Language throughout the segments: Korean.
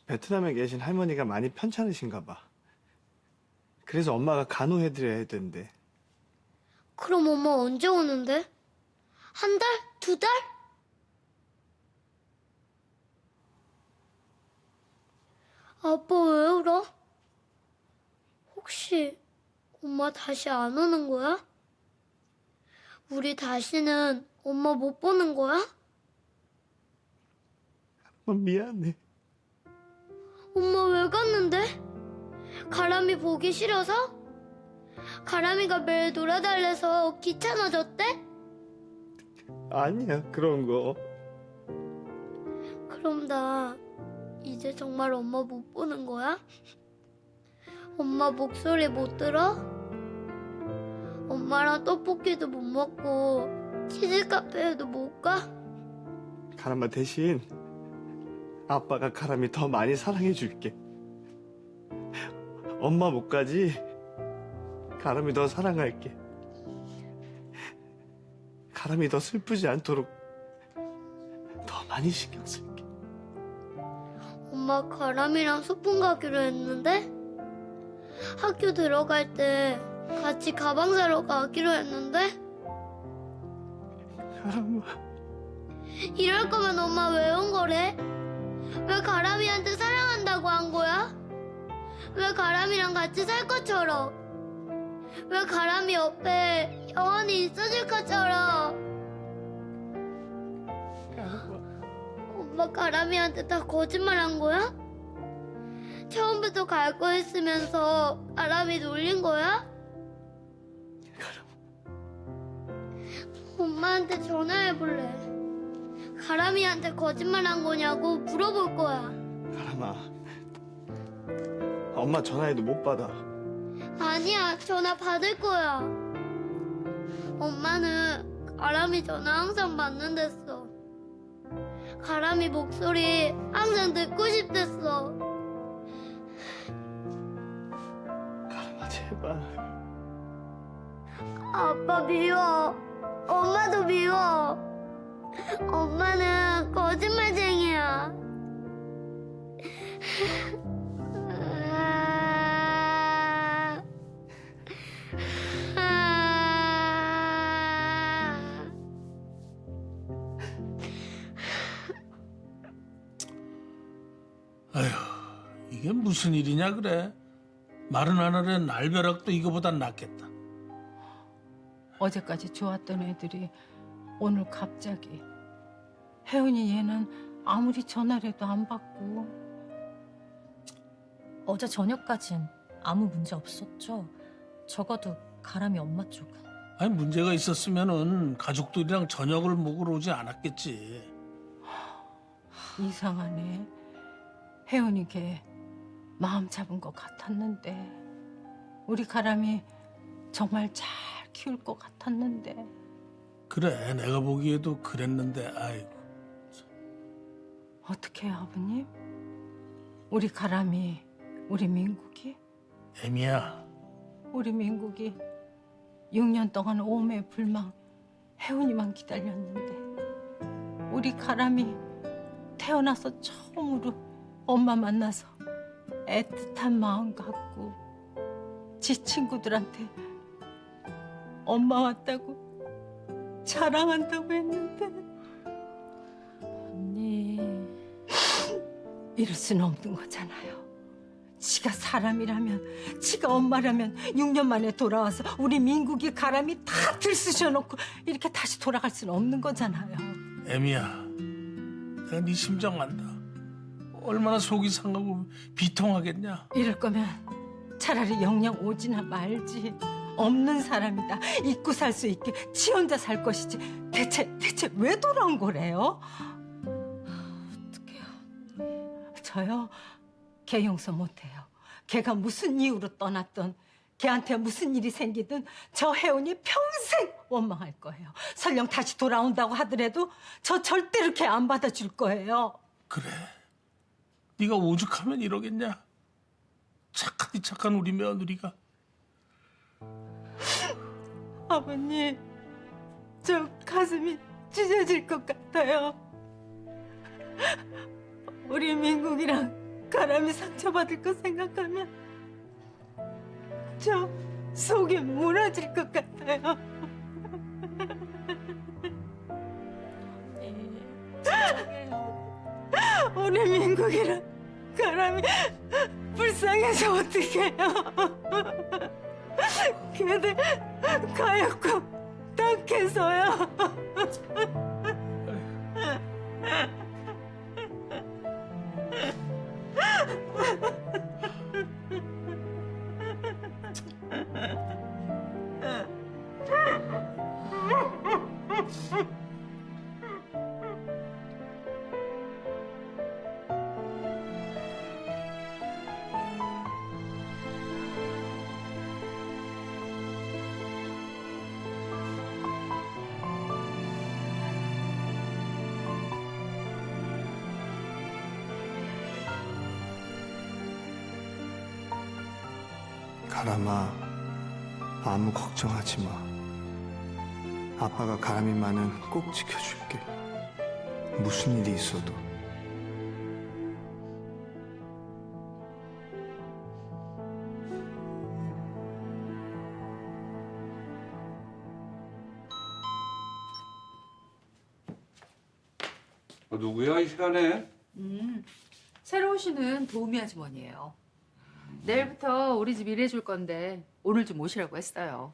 베트남에 계신 할머니가 많이 편찮으신가 봐. 그래서 엄마가 간호해드려야 된대. 그럼 엄마 언제 오는데? 한 달? 2달? 아빠 왜 울어? 혹시 엄마 다시 안 오는 거야? 우리 다시는 엄마 못 보는 거야? 엄마 미안해. 엄마 왜 갔는데? 가람이 보기 싫어서? 가람이가 매일 놀아달래서 귀찮아졌대? 아니야, 그런 거. 그럼 나 이제 정말 엄마 못 보는 거야? 엄마 목소리 못 들어? 엄마랑 떡볶이도 못 먹고 치즈 카페에도 못 가? 가람아, 대신 아빠가 가람이 더 많이 사랑해줄게. 엄마 못 가지? 가람이 더 사랑할게. 가람이 더 슬프지 않도록 더 많이 신경 쓸게. 엄마 가람이랑 소풍 가기로 했는데 학교 들어갈 때 같이 가방 사러 가기로 했는데 가람아, 이럴 거면 엄마 왜 온 거래? 왜 가람이한테 사랑한다고 한 거야? 왜 가람이랑 같이 살 것처럼? 왜 가람이 옆에 영원히 있어줄 것처럼? 가람아. 엄마 가람이한테 다 거짓말한 거야? 처음부터 갈 거 했으면서 가람이 놀린 거야? 엄마한테 전화해볼래. 가람이한테 거짓말한 거냐고 물어볼 거야. 가람아, 엄마 전화해도 못 받아. 아니야, 전화 받을 거야. 엄마는 가람이 전화 항상 받는댔어. 가람이 목소리 항상 듣고 싶댔어. 가람아, 제발. 아빠 미워. 엄마도 미워. 엄마는 거짓말쟁이야. 아휴, 이게 무슨 일이냐 그래. 마른 하늘에 날벼락도 이거보단 낫겠다. 어제까지 좋았던 애들이 오늘 갑자기 혜은이 얘는 아무리 전화를 해도 안 받고. 어제 저녁까진 아무 문제 없었죠? 적어도 가람이 엄마 쪽은. 아니 문제가 있었으면은 가족들이랑 저녁을 먹으러 오지 않았겠지. 이상하네. 혜은이 걔 마음 잡은 것 같았는데, 우리 가람이 정말 잘 키울 것 같았는데. 그래, 내가 보기에도 그랬는데 아이고. 어떻게 해요, 아버님? 우리 가람이, 우리 민국이? 애미야, 우리 민국이 6년 동안 오매 불망 혜은이만 기다렸는데, 우리 가람이 태어나서 처음으로 엄마 만나서 애틋한 마음 갖고 지 친구들한테 엄마 왔다고 자랑한다고 했는데, 언니. 이럴 수는 없는 거잖아요. 지가 사람이라면, 지가 엄마라면 6년 만에 돌아와서 우리 민국이 가람이 다 들쑤셔놓고 이렇게 다시 돌아갈 수는 없는 거잖아요. 애미야, 내가 네 심정 안다. 얼마나 속이 상하고 비통하겠냐. 이럴 거면 차라리 영영 오지나 말지. 없는 사람이다. 잊고 살 수 있게 지 혼자 살 것이지. 대체 왜 돌아온 거래요? 어떡해요. 저요, 걔 용서 못해요. 걔가 무슨 이유로 떠났던, 걔한테 무슨 일이 생기든 저 혜은이 평생 원망할 거예요. 설령 다시 돌아온다고 하더라도 저 절대로 걔 안 받아줄 거예요. 그래, 네가 오죽하면 이러겠냐. 착하디 착한 우리 며느리가. 아버님, 저 가슴이 찢어질 것 같아요. 우리 민국이랑 가람이 상처받을 거 생각하면 저 속이 무너질 것 같아요. 우리 민국이랑 가람이 불쌍해서 어떡해요. 걔들 가엾고 딱해서요. 가람아, 아무 걱정하지 마. 아빠가 가람이만은 꼭 지켜줄게. 무슨 일이 있어도. 누구야 이 시간에? 새로 오시는 도우미 아주머니예요. 내일부터 우리 집 일해줄 건데 오늘 좀 오시라고 했어요.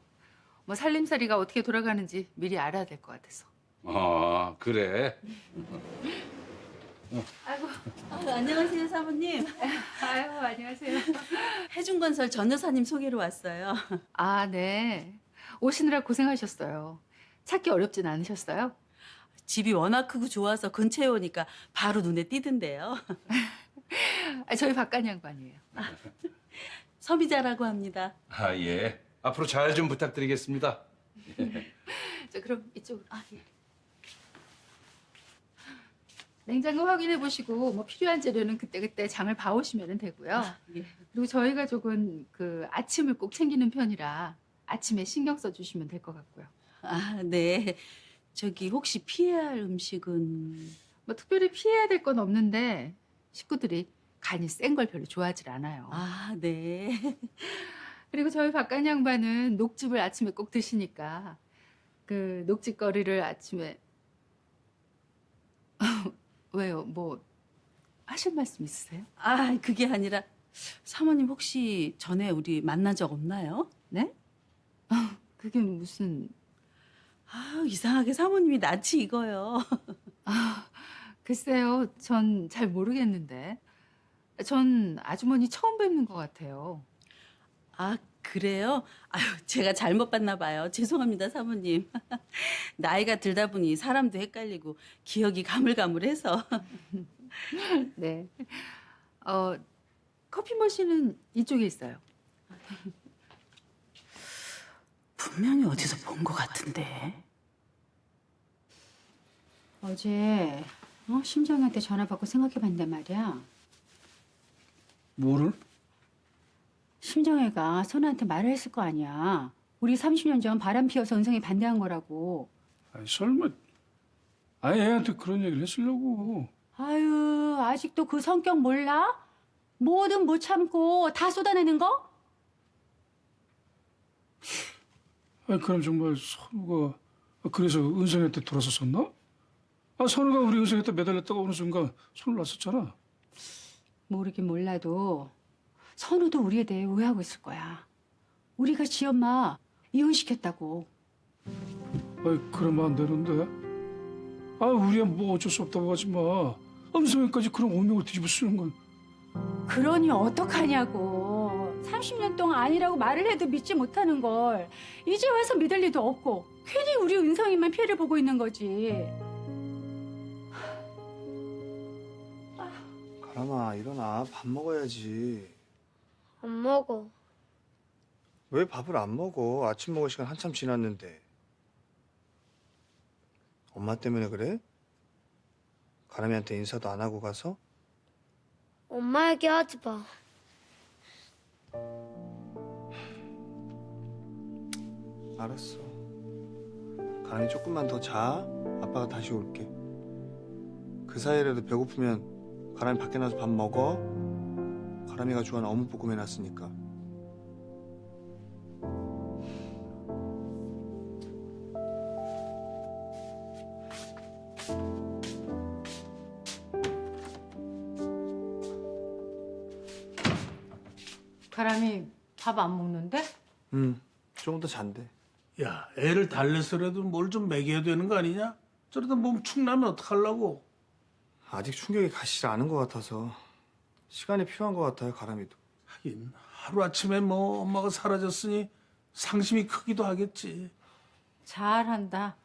뭐 살림살이가 어떻게 돌아가는지 미리 알아야 될 것 같아서. 아 그래. 아이고, 안녕하세요, 사모님. 아유 안녕하세요. 해준건설 전 여사님 소개로 왔어요. 아 네. 오시느라 고생하셨어요. 찾기 어렵진 않으셨어요? 집이 워낙 크고 좋아서 근처에 오니까 바로 눈에 띄던데요. 저희 박간 양반이에요. 서비자라고 합니다. 아 예. 앞으로 잘 좀 부탁드리겠습니다. 자 그럼 이쪽으로. 예. 냉장고 확인해 보시고 뭐 필요한 재료는 그때그때 장을 봐오시면 되고요. 예. 그리고 저희 가족은 그 아침을 꼭 챙기는 편이라 아침에 신경 써주시면 될 것 같고요. 아, 네. 저기 혹시 피해야 할 음식은? 뭐 특별히 피해야 될 건 없는데 식구들이 간이 센 걸 별로 좋아하질 않아요. 아, 네. 그리고 저희 박간 양반은 녹즙을 아침에 꼭 드시니까 그 녹즙거리를 아침에 왜요? 뭐 하실 말씀 있으세요? 아, 그게 아니라 사모님 혹시 전에 우리 만난 적 없나요? 네? 그게 무슨 아, 이상하게 사모님이 낯이 익어요. 글쎄요, 전 잘 모르겠는데 전 아주머니 처음 뵙는 것 같아요. 아, 그래요? 아유, 제가 잘못 봤나 봐요. 죄송합니다, 사모님. 나이가 들다 보니 사람도 헷갈리고 기억이 가물가물해서. 네. 커피 머신은 이쪽에 있어요. 분명히 어디서 본 것 같은데. 어제 심정이한테 전화 받고 생각해봤는데 말이야. 뭐를? 심정애가 선우한테 말을 했을 거 아니야. 우리 30년 전 바람 피워서 은성이 반대한 거라고. 아니, 설마 아니 애한테 그런 얘기를 했으려고. 아유, 아직도 그 성격 몰라? 뭐든 못 참고 다 쏟아내는 거? 아니 그럼 정말 선우가 그래서 은성이한테 돌아섰었나? 아 선우가 우리 은성이한테 매달렸다가 어느 순간 손을 놨었잖아. 모르긴 몰라도 선우도 우리에 대해 오해하고 있을 거야. 우리가 지 엄마 이혼시켰다고. 아이 그러면 안 되는데. 아 우리야 뭐 어쩔 수 없다고 하지 마. 은성이까지 그런 오명을 뒤집어 쓰는 건. 그러니 어떡하냐고. 30년 동안 아니라고 말을 해도 믿지 못하는 걸 이제 와서 믿을 리도 없고 괜히 우리 은성이만 피해를 보고 있는 거지. 가람아, 일어나. 밥 먹어야지. 안 먹어. 왜 밥을 안 먹어? 아침 먹을 시간 한참 지났는데. 엄마 때문에 그래? 가람이한테 인사도 안 하고 가서? 엄마 얘기하지 마. 알았어. 가람이 조금만 더 자. 아빠가 다시 올게. 그 사이라도 배고프면 가람이 밖에 나서 밥 먹어. 가람이가 좋아하는 어묵볶음 해놨으니까. 가람이 밥 안 먹는데? 조금 더 잔대. 야, 애를 달래서라도 뭘 좀 먹여야 되는 거 아니냐? 저러다 몸 축나면 어떡하려고? 아직 충격이 가시질 않은 것 같아서 시간이 필요한 것 같아요, 가람이도. 하긴 하루아침에 뭐 엄마가 사라졌으니 상심이 크기도 하겠지. 잘한다.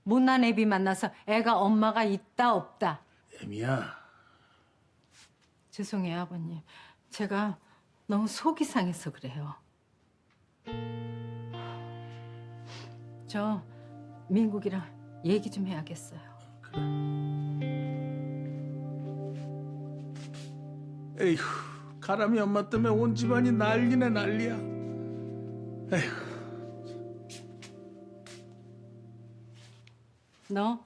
못난 애비 만나서 애가 엄마가 있다 없다. 애미야, 죄송해요, 아버님. 제가 너무 속이 상해서 그래요. 저 민국이랑 얘기 좀 해야겠어요. 에휴, 가람이 엄마 때문에 온 집안이 난리네 난리야. 에휴. 너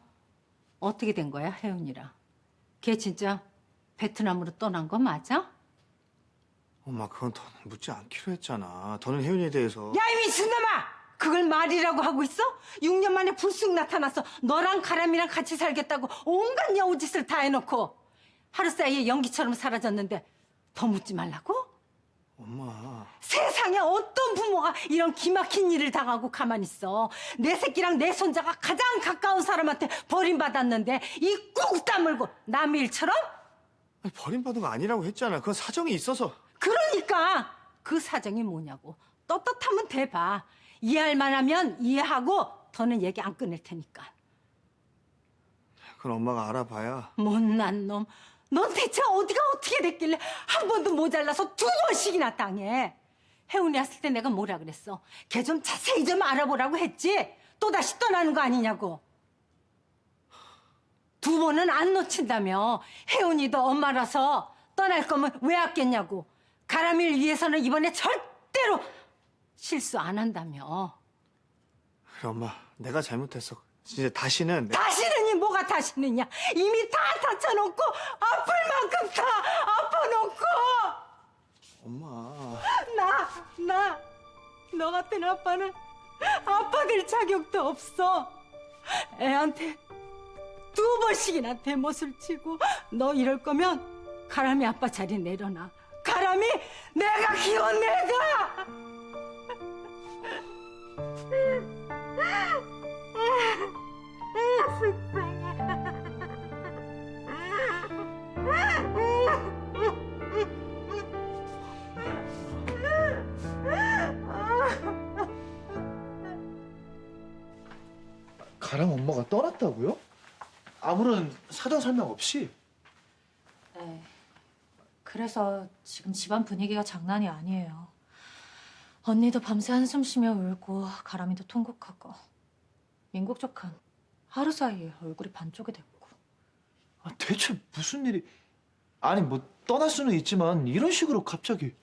어떻게 된 거야, 혜은이랑? 걔 진짜 베트남으로 떠난 거 맞아? 엄마, 그건 더 묻지 않기로 했잖아. 더는 혜윤이에 대해서. 야, 이 미친놈아! 그걸 말이라고 하고 있어? 6년 만에 불쑥 나타나서 너랑 가람이랑 같이 살겠다고 온갖 여우짓을 다 해놓고 하루 사이에 연기처럼 사라졌는데 더 묻지 말라고? 엄마. 세상에 어떤 부모가 이런 기막힌 일을 당하고 가만히 있어. 내 새끼랑 내 손자가 가장 가까운 사람한테 버림받았는데 이 꾹 다물고 남의 일처럼? 아니, 버림받은 거 아니라고 했잖아. 그건 사정이 있어서. 그러니까 그 사정이 뭐냐고. 떳떳하면 대봐. 이해할 만하면 이해하고 더는 얘기 안 끊을 테니까. 그건 엄마가 알아봐야. 못난 놈. 넌 대체 어디가 어떻게 됐길래 한 번도 모자라서 2번씩이나 당해. 혜훈이 왔을 때 내가 뭐라 그랬어? 걔 좀 자세히 좀 알아보라고 했지? 또다시 떠나는 거 아니냐고. 2번은 안 놓친다며. 혜훈이도 엄마라서 떠날 거면 왜 아꼈냐고. 가람이를 위해서는 이번에 절대로 실수 안 한다며. 그래, 엄마. 내가 잘못했어. 진짜 다시는. 다시는이 뭐가 다시는이야. 이미 다 다쳐놓고 아플 만큼 다 아파놓고. 엄마. 너 같은 아빠는 아빠 될 자격도 없어. 애한테 2번씩이나 대못을 치고 너 이럴 거면 가람이 아빠 자리 내려놔. 가람이 내가 키워 내가. 가람 엄마가 떠났다고요? 아무런 사전 설명 없이? 네. 그래서 지금 집안 분위기가 장난이 아니에요. 언니도 밤새 한숨 쉬며 울고 가람이도 통곡하고 민국 조카는 하루 사이에 얼굴이 반쪽이 됐고. 아, 대체 무슨 일이... 아니 뭐 떠날 수는 있지만 이런 식으로 갑자기...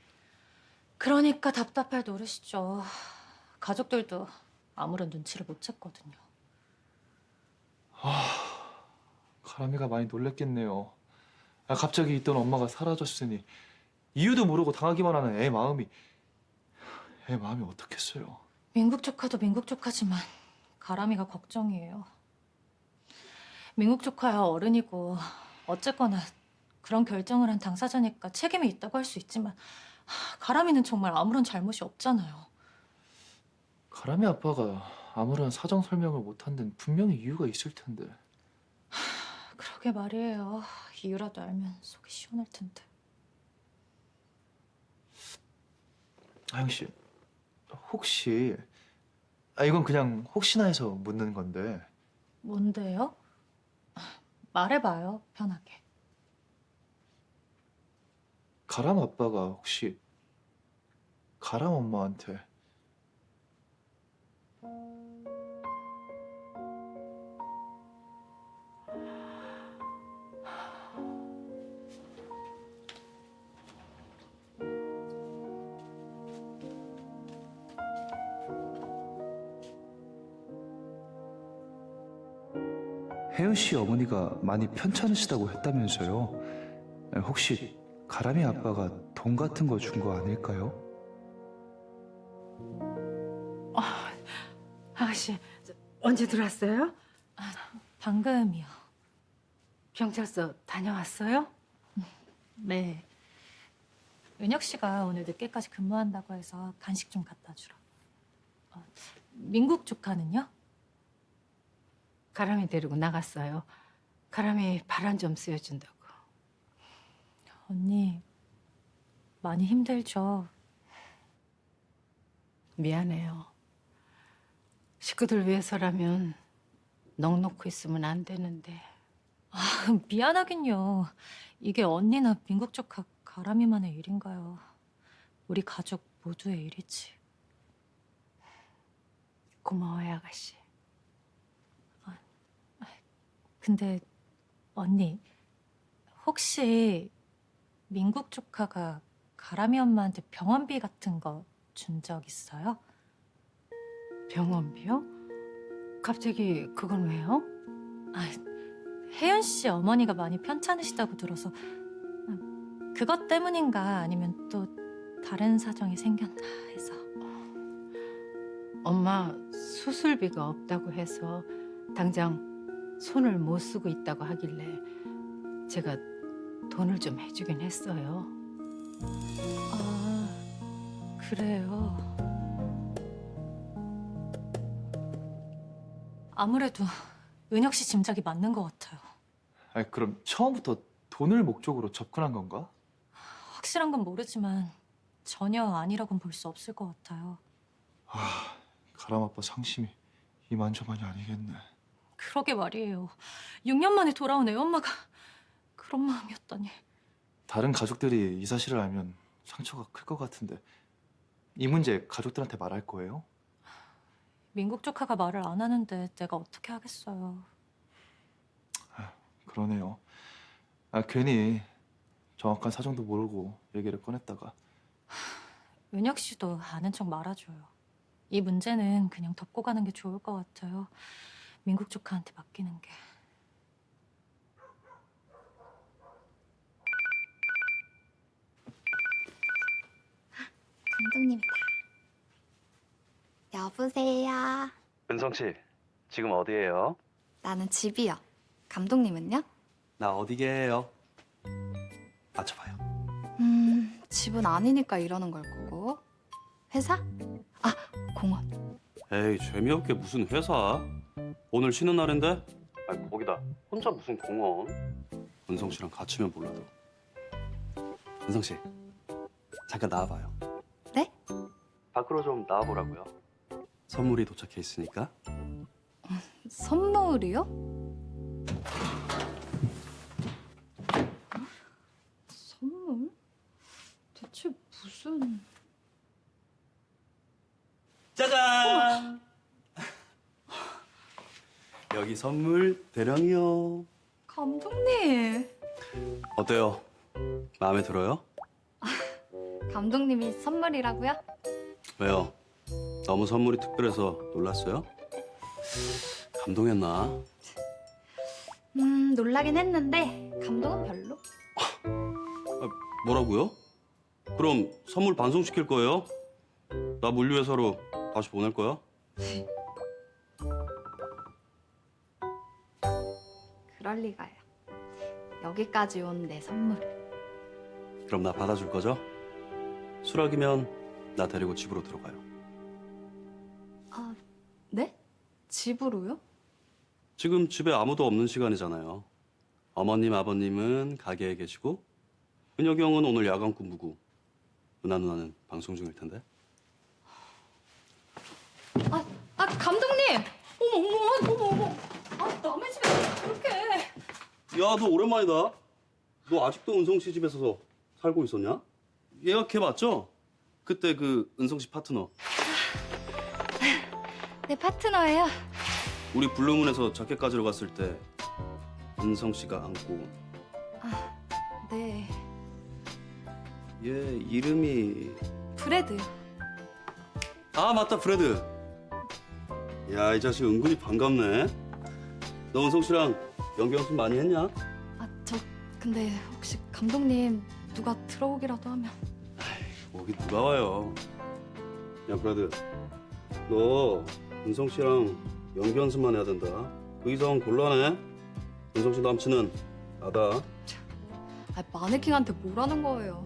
그러니까 답답할 노릇이죠. 가족들도 아무런 눈치를 못 챘거든요. 가람이가 많이 놀랬겠네요. 아, 갑자기 있던 엄마가 사라졌으니 이유도 모르고 당하기만 하는 애 마음이 어떻겠어요. 민국 조카도 민국 조카지만 가람이가 걱정이에요. 민국 조카야 어른이고 어쨌거나 그런 결정을 한 당사자니까 책임이 있다고 할 수 있지만 가람이는 정말 아무런 잘못이 없잖아요. 가람이 아빠가 아무런 사정 설명을 못한 데는 분명히 이유가 있을 텐데. 그러게 말이에요. 이유라도 알면 속이 시원할 텐데. 아영 씨, 혹시... 이건 그냥 혹시나 해서 묻는 건데 뭔데요? 말해봐요, 편하게. 가람 아빠가 혹시 가람 엄마한테... 혜연 씨 어머니가 많이 편찮으시다고 했다면서요. 혹시 가람이 아빠가 돈 같은 거 준 거 아닐까요? 아가씨, 언제 들어왔어요? 방금이요. 경찰서 다녀왔어요? 네. 은혁 씨가 오늘 늦게까지 근무한다고 해서 간식 좀 갖다 주러. 민국 조카는요? 가람이 데리고 나갔어요. 가람이 바람 좀 쐬어준다고. 언니, 많이 힘들죠? 미안해요. 식구들 위해서라면 넋놓고 있으면 안 되는데. 미안하긴요. 이게 언니나 민국 조카 가람이만의 일인가요? 우리 가족 모두의 일이지. 고마워요, 아가씨. 근데 언니, 혹시 민국 조카가 가람이 엄마한테 병원비 같은 거 준 적 있어요? 병원비요? 갑자기 그건 왜요? 혜연 씨 어머니가 많이 편찮으시다고 들어서 그것 때문인가 아니면 또 다른 사정이 생겼나 해서. 엄마 수술비가 없다고 해서 당장 손을 못 쓰고 있다고 하길래 제가 돈을 좀 해주긴 했어요. 그래요. 아무래도 은혁 씨 짐작이 맞는 것 같아요. 아니, 그럼 처음부터 돈을 목적으로 접근한 건가? 확실한 건 모르지만 전혀 아니라고는 볼 수 없을 것 같아요. 가람 아빠 상심이 이만저만이 아니겠네. 그러게 말이에요. 6년 만에 돌아온 애엄마가 그런 마음이었다니. 다른 가족들이 이 사실을 알면 상처가 클 것 같은데 이 문제 가족들한테 말할 거예요? 민국 조카가 말을 안 하는데 내가 어떻게 하겠어요. 그러네요. 괜히 정확한 사정도 모르고 얘기를 꺼냈다가. 은혁 씨도 아는 척 말아줘요. 이 문제는 그냥 덮고 가는 게 좋을 것 같아요. 민국 조카한테 맡기는 게. 감독님이다. 여보세요. 은성 씨, 지금 어디예요? 나는 집이요. 감독님은요? 나 어디게요? 맞춰봐요. 집은 아니니까 이러는 걸 거고. 회사? 아, 공원. 에이, 재미없게 무슨 회사? 오늘 쉬는 날인데? 아니, 거기다 혼자 무슨 공원? 은성 씨랑 같이면 몰라도. 은성 씨, 잠깐 나와봐요. 네? 밖으로 좀 나와보라고요. 선물이 도착해 있으니까. 선물이요? 선물? 대체 무슨... 짜잔! 여기 선물 대량이요. 감독님. 어때요? 마음에 들어요? 감독님이 선물이라고요? 왜요? 너무 선물이 특별해서 놀랐어요? 감동했나? 놀라긴 했는데 감동은 별로. 뭐라고요? 그럼 선물 반송시킬 거예요? 나 물류회사로 다시 보낼 거야? 그럴 리가요. 여기까지 온 내 선물을. 그럼 나 받아줄 거죠? 수락이면 나 데리고 집으로 들어가요. 아, 네? 집으로요? 지금 집에 아무도 없는 시간이잖아요. 어머님, 아버님은 가게에 계시고 은혁이 형은 오늘 야간 근무고 은하 누나는 방송 중일 텐데. 감독님! 어머. 남의 집에 그렇게. 야, 너 오랜만이다. 너 아직도 은성 씨 집에서 살고 있었냐? 예약해봤죠? 그때 그 은성 씨 파트너. 내 파트너예요. 우리 블루문에서 자켓 가지러 갔을 때 은성 씨가 안고 온. 네. 얘 이름이... 브레드요. 아, 맞다, 브레드. 야, 이 자식 은근히 반갑네. 너 은성 씨랑 연기 연습 많이 했냐? 저 근데 혹시 감독님 누가 들어오기라도 하면. 거기 누가 와요? 야 브라드, 너 은성 씨랑 연기 연습만 해야 된다. 그 이상은 곤란해. 은성 씨 남친은 나다. 아, 마네킹한테 뭐라는 거예요?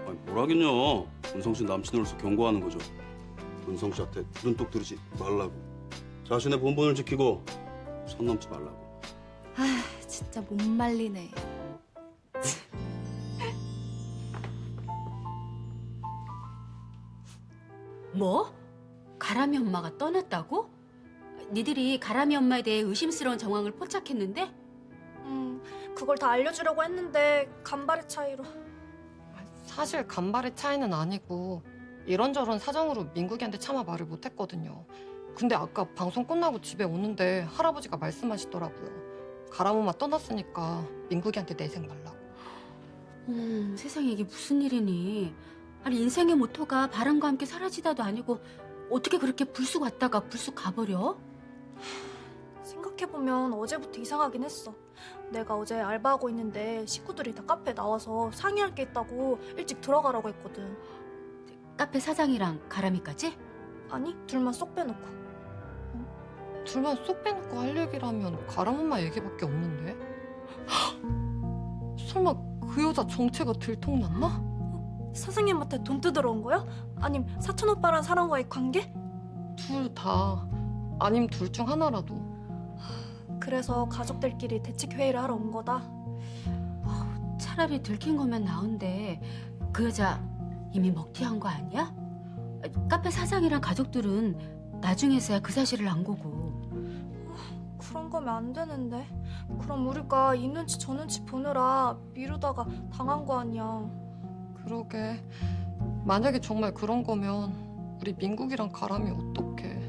아니 뭘 하긴요. 은성 씨 남친으로서 경고하는 거죠. 은성 씨한테 눈독 들이지 말라고. 자신의 본분을 지키고 선 넘지 말라고. 아, 진짜 못 말리네. 뭐? 가람이 엄마가 떠났다고? 니들이 가람이 엄마에 대해 의심스러운 정황을 포착했는데? 그걸 다 알려주려고 했는데 간발의 차이로. 사실 간발의 차이는 아니고 이런저런 사정으로 민국이한테 차마 말을 못했거든요. 근데 아까 방송 끝나고 집에 오는데 할아버지가 말씀하시더라고요. 가람 엄마 떠났으니까 민국이한테 내색 말라고. 세상에 이게 무슨 일이니? 아니 인생의 모토가 바람과 함께 사라지다도 아니고 어떻게 그렇게 불쑥 왔다가 불쑥 가버려? 생각해보면 어제부터 이상하긴 했어. 내가 어제 알바하고 있는데 식구들이 다 카페에 나와서 상의할 게 있다고 일찍 들어가라고 했거든. 카페 사장이랑 가람이까지? 아니, 둘만 쏙 빼놓고. 둘만 쏙 빼놓고 할 얘기라면 가람 엄마 얘기밖에 없는데? 설마 그 여자 정체가 들통났나? 사장님한테 돈 뜯으러 온 거야? 아님 사촌 오빠랑 사람과의 관계? 둘 다. 아님 둘 중 하나라도. 그래서 가족들끼리 대책 회의를 하러 온 거다. 차라리 들킨 거면 나은데 그 여자 이미 먹튀한 거 아니야? 카페 사장이랑 가족들은 나중에서야 그 사실을 안 거고. 그런 거면 안 되는데. 그럼 우리가 이 눈치 저 눈치 보느라 미루다가 당한 거 아니야. 그러게. 만약에 정말 그런 거면 우리 민국이랑 가람이 어떡해.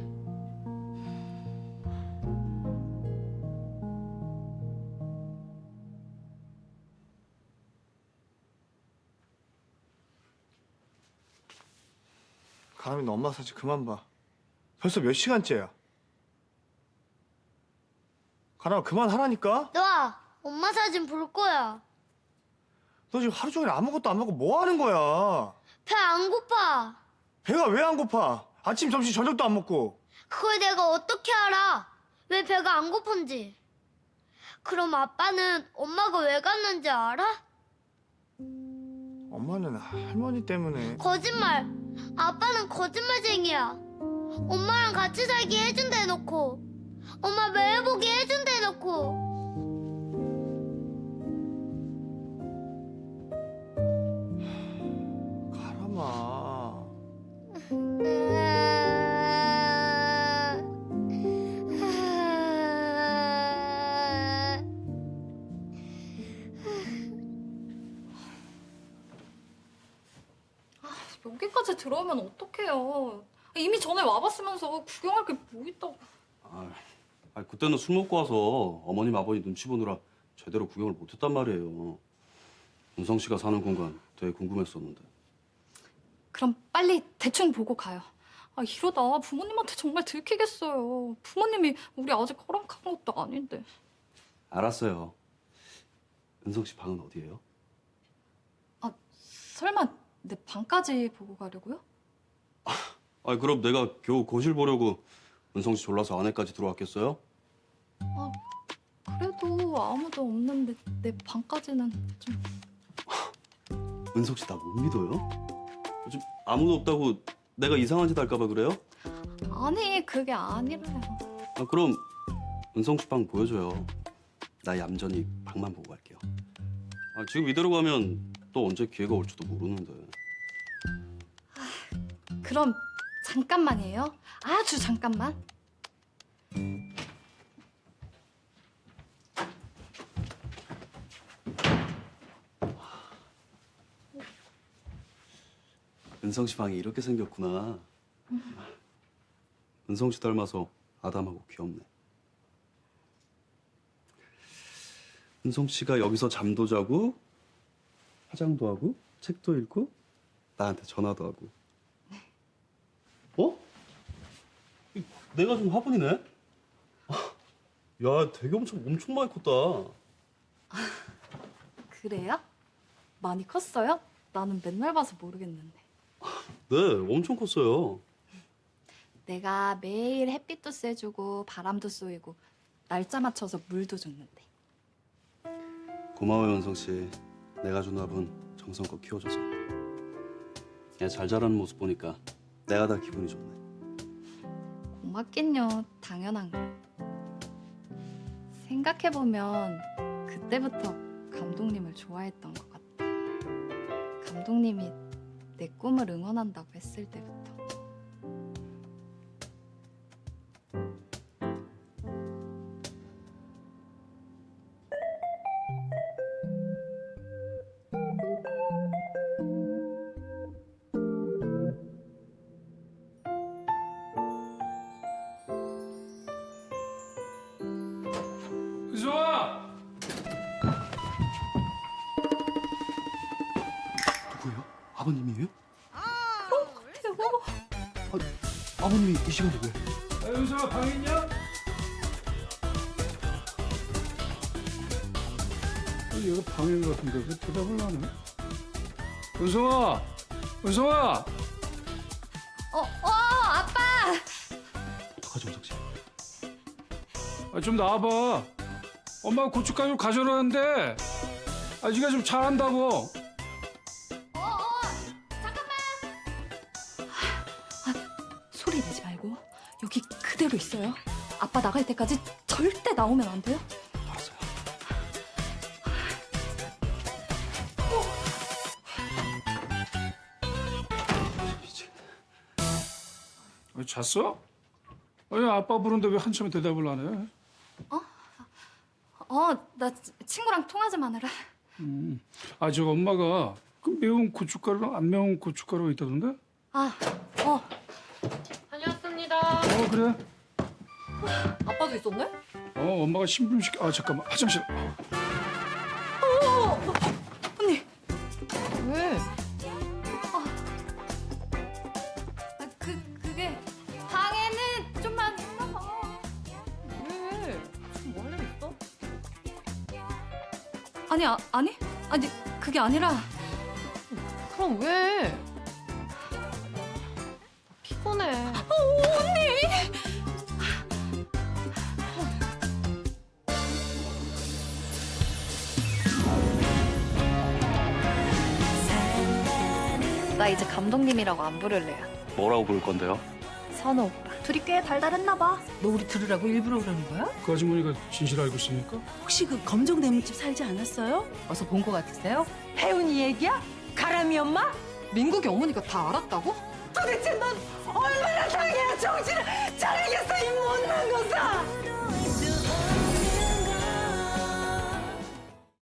가람이 너 엄마 사진 그만 봐. 벌써 몇 시간째야. 가람아 그만하라니까? 놔! 엄마 사진 볼 거야. 너 지금 하루 종일 아무것도 안 먹고 뭐 하는 거야? 배 안 고파. 배가 왜 안 고파? 아침, 점심, 저녁도 안 먹고. 그걸 내가 어떻게 알아? 왜 배가 안 고픈지. 그럼 아빠는 엄마가 왜 갔는지 알아? 엄마는 할머니 때문에. 거짓말! 아빠는 거짓말쟁이야. 엄마랑 같이 살기 해준다 해놓고 엄마 매일 보기 해준다 해놓고 가람아. 여기까지 들어오면 어떡해요. 이미 전에 와봤으면서 구경할 게 뭐 있다고. 그때는 술 먹고 와서 어머님 아버님 눈치 보느라 제대로 구경을 못했단 말이에요. 은성 씨가 사는 공간 되게 궁금했었는데. 그럼 빨리 대충 보고 가요. 이러다 부모님한테 정말 들키겠어요. 부모님이 우리 아직 허락한 것도 아닌데. 알았어요. 은성 씨 방은 어디예요? 설마 내 방까지 보고 가려고요? 그럼 내가 겨우 거실 보려고 은성 씨 졸라서 안에까지 들어왔겠어요? 그래도 아무도 없는데 내 방까지는 좀. 은성 씨 나 못 믿어요? 요즘 아무도 없다고 내가 이상한 짓 할까 봐 그래요? 아니 그게 아니라요. 그럼 은성 씨 방 보여줘요. 나 얌전히 방만 보고 갈게요. 지금 이대로 가면 또 언제 기회가 올지도 모르는데. 그럼 잠깐만이에요. 아주 잠깐만. 은성 씨 방이 이렇게 생겼구나. 은성 씨 닮아서 아담하고 귀엽네. 은성 씨가 여기서 잠도 자고 화장도 하고 책도 읽고 나한테 전화도 하고. 내가 좀 화분이네? 야, 되게 엄청 많이 컸다. 그래요? 많이 컸어요? 나는 맨날 봐서 모르겠는데. 네, 엄청 컸어요. 내가 매일 햇빛도 쐬주고 바람도 쏘이고 날짜 맞춰서 물도 줬는데. 고마워요, 은성 씨. 내가 준 밥은 정성껏 키워줘서. 얘 잘 자라는 모습 보니까 내가 다 기분이 좋네. 고맙긴요. 당연한 거. 생각해보면 그때부터 감독님을 좋아했던 것 같아. 감독님이 내 꿈을 응원한다고 했을 때부터. 은성아! 누구예요? 아버님이에요? 아버님이 이 시간에 왜? 은성아 방에 있냐? 얘가 방에 있는 것 같은데 왜 대답을 안 해? 은성아! 은성아! 아빠! 어떡하지, 은성 씨? 좀 나와봐. 엄마가 고춧가루 가져오라는데 네가 좀 잘한다고. 소리 내지 말고 여기 그대로 있어요. 아빠 나갈 때까지 절대 나오면 안 돼요? 알았어요. 잤어? 아니 아빠 부른데 왜 한참에 대답을 안 해? 나 친구랑 통화 좀 하느라. 저 엄마가 그 매운 고춧가루랑 안 매운 고춧가루가 있다던데? 다녀왔습니다. 그래. 아빠도 있었네? 엄마가 신분식. 잠깐만 화장실. 언니. 왜? 그게 방에는 좀만 있나 봐. 왜? 지금 원래 있어? 아니 그게 아니라 그럼 왜? 피곤해. 언니. 나 이제 감독님이라고 안 부를래요. 뭐라고 부를 건데요? 선우 오빠. 둘이 꽤 달달했나 봐. 너 우리 들으라고 일부러 그러는 거야? 그 아주머니가 진실 알고 있습니까? 혹시 그 검정 내물집 살지 않았어요? 어서 본 거 같으세요? 혜운이 얘기야? 가람이 엄마? 민국이 어머니가 다 알았다고? 도대체 넌 얼마나 당해야 정신을